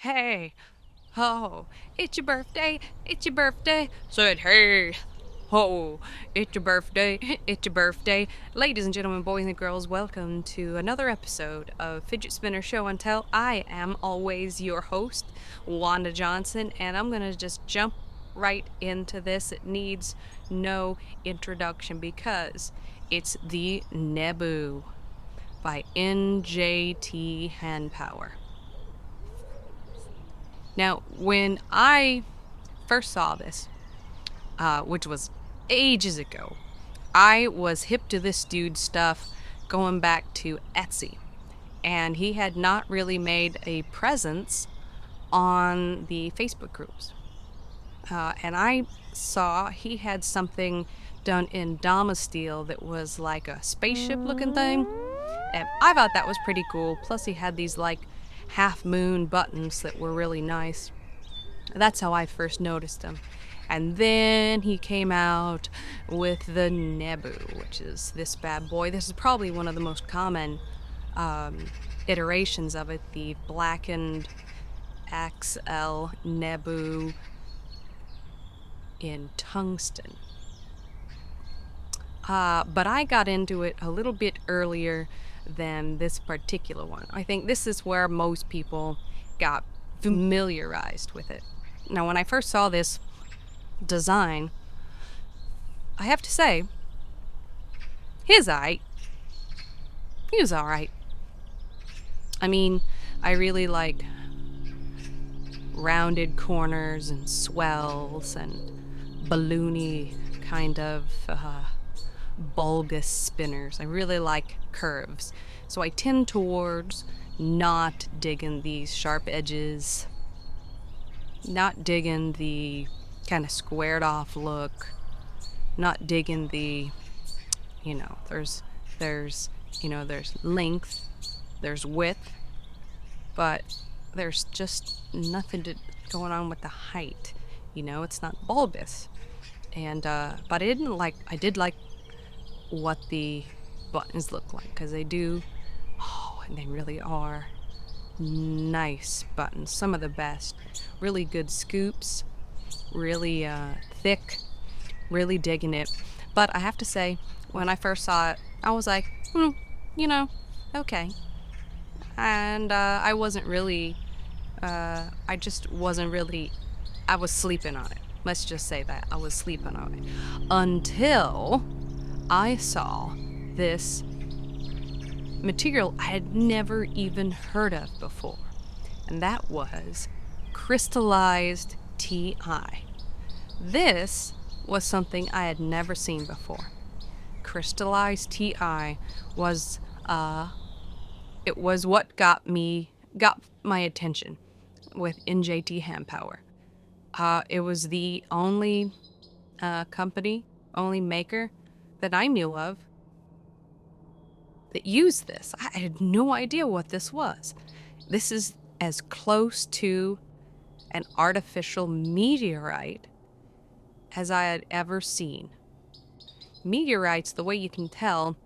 Hey, oh, it's your birthday, it's your birthday. Said, hey, oh, it's your birthday, it's your birthday. Ladies and gentlemen, boys and girls, welcome to another episode of Fidget Spinner Show and Tell. I am always your host, Wanda Johnson, and I'm going to just jump right into this. It needs no introduction because it's the Nebu by NJT Handpower. Now, when I first saw this, which was ages ago, I was hip to this dude's stuff going back to Etsy. And he had not really made a presence on the Facebook groups. And I saw he had something done in Damasteel that was like a spaceship looking thing. And I thought that was pretty cool. Plus, he had these like half moon buttons that were really nice. That's how I first noticed him. And then he came out with the Nebu, which is this bad boy. This is probably one of the most common iterations of it, the blackened XL Nebu in tungsten. But I got into it a little bit earlier than this particular one. I think this is where most people got familiarized with it. Now, when I first saw this design, I have to say, he was alright. He was alright. I mean, I really like rounded corners and swells and balloony kind of bulbous spinners. I really like curves. So I tend towards not digging these sharp edges, not digging the kind of squared off look, not digging the, there's length, there's width, but there's just nothing going on with the height. It's not bulbous. And but I did like what the buttons look like, because they do, and they really are nice buttons, some of the best. Really good scoops, really thick, really digging it. But I have to say, when I first saw it, I was like, okay. And I wasn't really, I was sleeping on it. Let's just say that. I was sleeping on it. Until I saw this material I had never even heard of before. And that was Crystallized TI. This was something I had never seen before. Crystallized TI was it was what got my attention with NJT Handpower. It was the only company, only maker that I knew of that used this. I had no idea what this was. This is as close to an artificial meteorite as I had ever seen. Meteorites, the way you can tell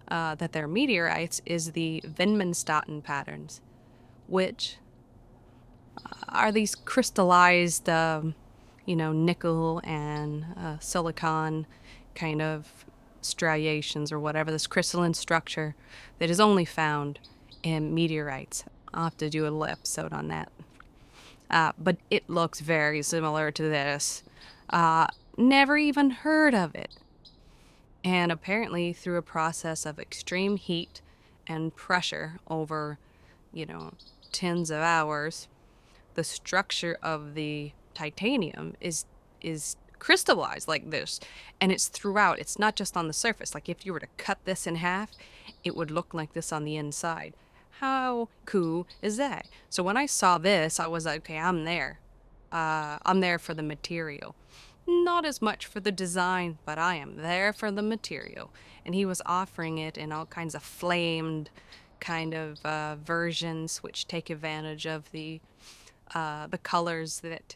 that they're meteorites is the Venmenstatten patterns, which are these crystallized, nickel and silicon kind of striations or whatever, this crystalline structure that is only found in meteorites. I'll have to do a little episode on that. But it looks very similar to this. Never even heard of it. And apparently, through a process of extreme heat and pressure over, tens of hours, the structure of the titanium is crystallized like this, and it's throughout. It's not just on the surface. Like if you were to cut this in half, it would look like this on the inside. How cool is that? So when I saw this, I was like, okay, I'm there. I'm there for the material. Not as much for the design, but I am there for the material. And he was offering it in all kinds of flamed kind of versions, which take advantage of the colors that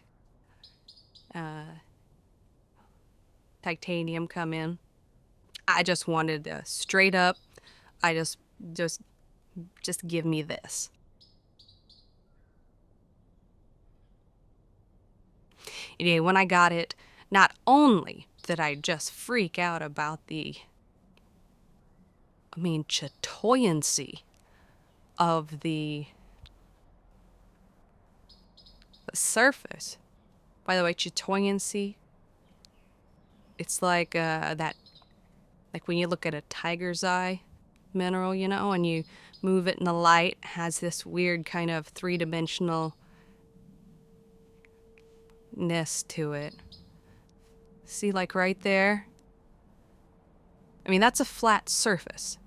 titanium come in. I just wanted straight up. I just give me this. Anyway, when I got it, not only did I just freak out about the, chatoyancy of the surface. By the way, chatoyancy, it's like that, like when you look at a tiger's eye mineral, and you move it in the light, it has this weird kind of three-dimensional ness to it. See, like right there? That's a flat surface.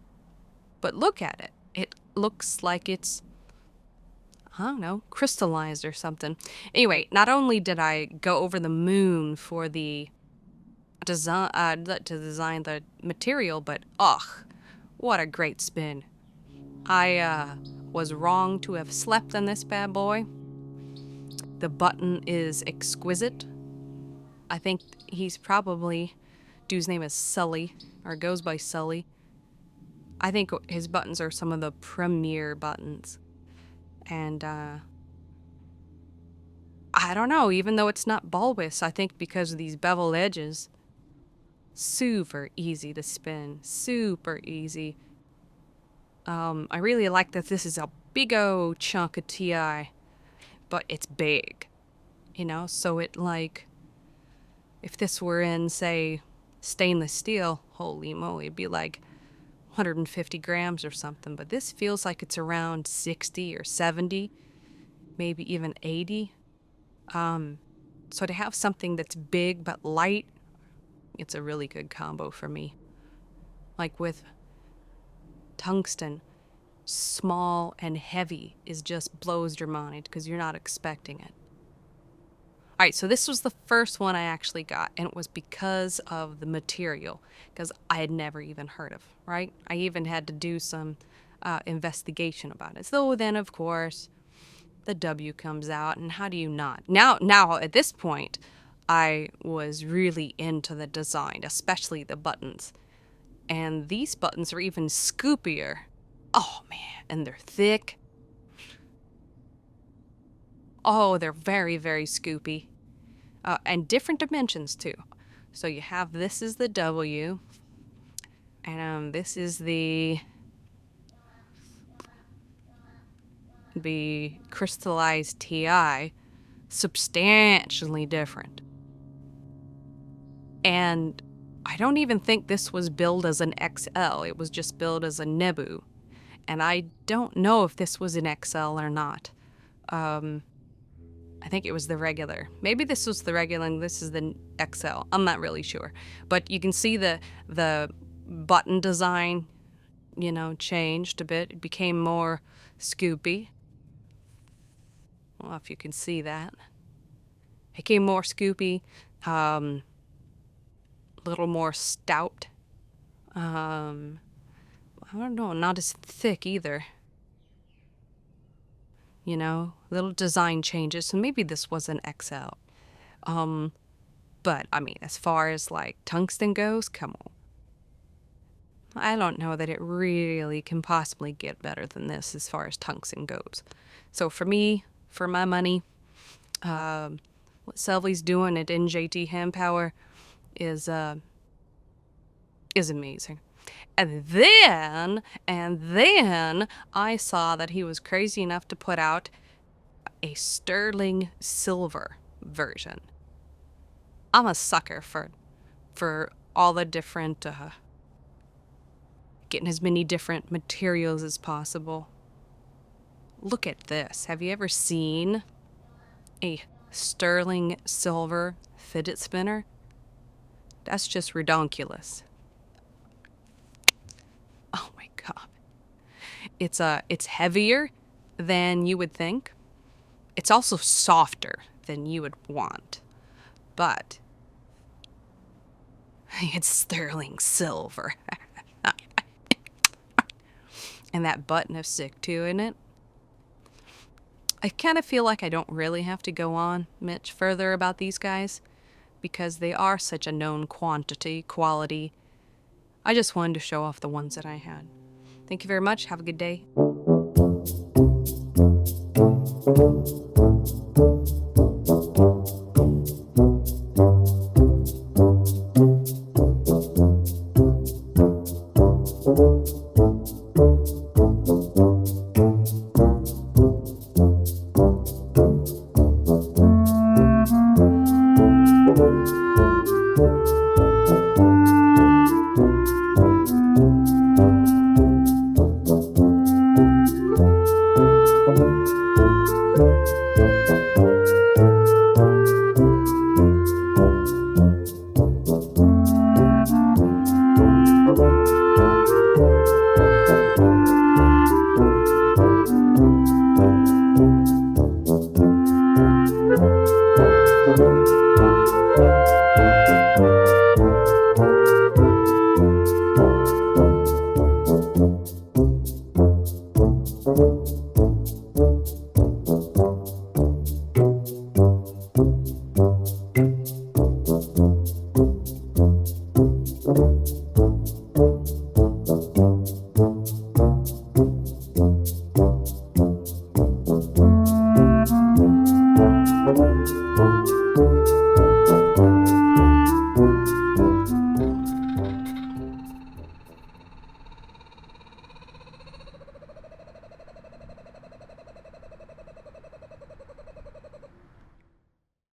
But look at it. It looks like it's, I don't know, crystallized or something. Anyway, not only did I go over the moon for the design, to design the material, but what a great spin. I was wrong to have slept on this bad boy. The button is exquisite. I think he's probably, dude's name is Sully, or goes by Sully. I think his buttons are some of the premier buttons. And I don't know, even though it's not bulbous, I think because of these beveled edges, super easy to spin, super easy. I really like that this is a big old chunk of TI, but it's big, so it, like, if this were in, say, stainless steel, holy moly, it'd be like 150 grams or something, but this feels like it's around 60 or 70, maybe even 80. So to have something that's big but light, it's a really good combo for me. Like with tungsten, small and heavy just blows your mind because you're not expecting it. All right, so this was the first one I actually got, and it was because of the material, because I had never even heard of, right? I even had to do some investigation about it. So then, of course, the W comes out, and how do you not? Now, at this point, I was really into the design, especially the buttons. And these buttons are even scoopier. Oh, man, and they're thick. Oh, they're very, very scoopy. And different dimensions, too. So you have, this is the W. And this is the crystallized TI. Substantially different. And I don't even think this was billed as an XL. It was just billed as a Nebu. And I don't know if this was an XL or not. I think it was the regular. Maybe this was the regular and this is the XL. I'm not really sure. But you can see the button design, changed a bit. It became more scoopy. Well, if you can see that. It became more scoopy. A little more stout. I don't know, not as thick either. Little design changes. So maybe this was an XL. But, as far as, like, tungsten goes, come on. I don't know that it really can possibly get better than this as far as tungsten goes. So for me, for my money, what Selvy's doing at NJT Handpower is amazing. And then I saw that he was crazy enough to put out a sterling silver version. I'm a sucker for all the different, getting as many different materials as possible. Look at this. Have you ever seen a sterling silver fidget spinner? That's just redonkulous. Oh my God. It's heavier than you would think. It's also softer than you would want. But it's sterling silver. And that button of sick too, isn't it? I kind of feel like I don't really have to go on much further about these guys because they are such a known quality. I just wanted to show off the ones that I had. Thank you very much. Have a good day.